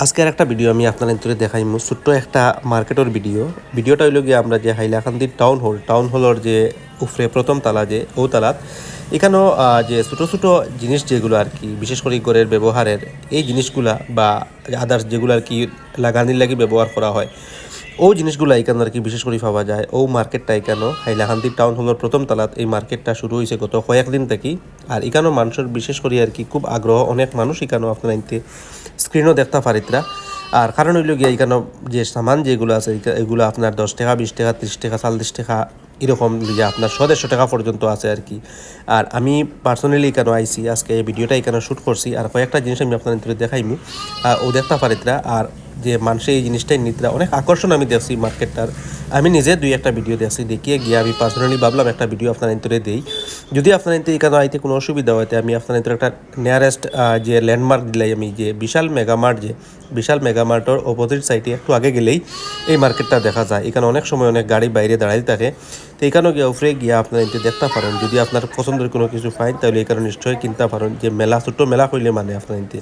আজকের একটা ভিডিও আমি আপনার ভিতরে দেখাইমু ছোট্ট একটা মার্কেটের ভিডিওটা হইল গিয়ে আমরা যে হাইলাকান্দির টাউন হলের যে উপরে প্রথম তালা যে ও তালাত এখানেও যে ছোটো ছোটো জিনিস যেগুলো আর কি বিশেষ করে ঘরের ব্যবহারের এই জিনিসগুলা বা আদার্স যেগুলো আর কি লাগানির লাগি ব্যবহার করা হয় ও জিনিসগুলো এখানে আর কি বিশেষ করে পাওয়া যায় ও মার্কেটটা এখানেও হাইলাকান্দি টাউন হলের প্রথম তালাত এই মার্কেটটা শুরু হয়েছে গত কয়েকদিন থেকে। আর এখানেও মানুষের বিশেষ করে আর কি খুব আগ্রহ, অনেক মানুষ এখানেও আপনার আনতে স্ক্রিনও দেখতে পারিতরা। আর কারণ হইল গিয়ে এখানে যে সামান যেগুলো আছে এগুলো আপনার 10 টাকা 20 টাকা 30 টাকা 40 টাকা এরকম যে আপনার 150 টাকা পর্যন্ত আছে আর কি। আর আমি পার্সোনালি এখানে আইসি আজকে এই ভিডিওটা এখানে শ্যুট করছি আর কয়েকটা জিনিস আমি আপনাদের দেখাইমু ও দেখতে পারিতরা। আর যে মানুষের এই জিনিসটাই নিতরা অনেক আকর্ষণ আমি দেখছি মার্কেটটার। আমি নিজে দুই একটা ভিডিও দেখছি, দেখিয়ে গিয়ে আমি পার্সোনালি ভাবলাম একটা ভিডিও আপনার ইন্তরে দেই। যদি আপনার ইন্তে এখানে আইতে কোনো অসুবিধা হয় আমি আপনার ইন্তরে একটা নিয়ারেস্ট যে ল্যান্ডমার্ক দিলাই আমি যে বিশাল মেগামার্টের অপোজিট সাইডে একটু আগে গেলেই এই মার্কেটটা দেখা যায়। এখানে অনেক সময় অনেক গাড়ি বাইরে দাঁড়াই থাকে, তো এখানেও গিয়ে উপরে গিয়ে আপনার ইন্তে দেখতে পারেন। যদি আপনার পছন্দের কোনো কিছু পাইন তাহলে এখানে নিশ্চয়ই কিনতে পারেন। যে মেলা ছোট্ট মেলা হইলে মানে আপনার ইন্তে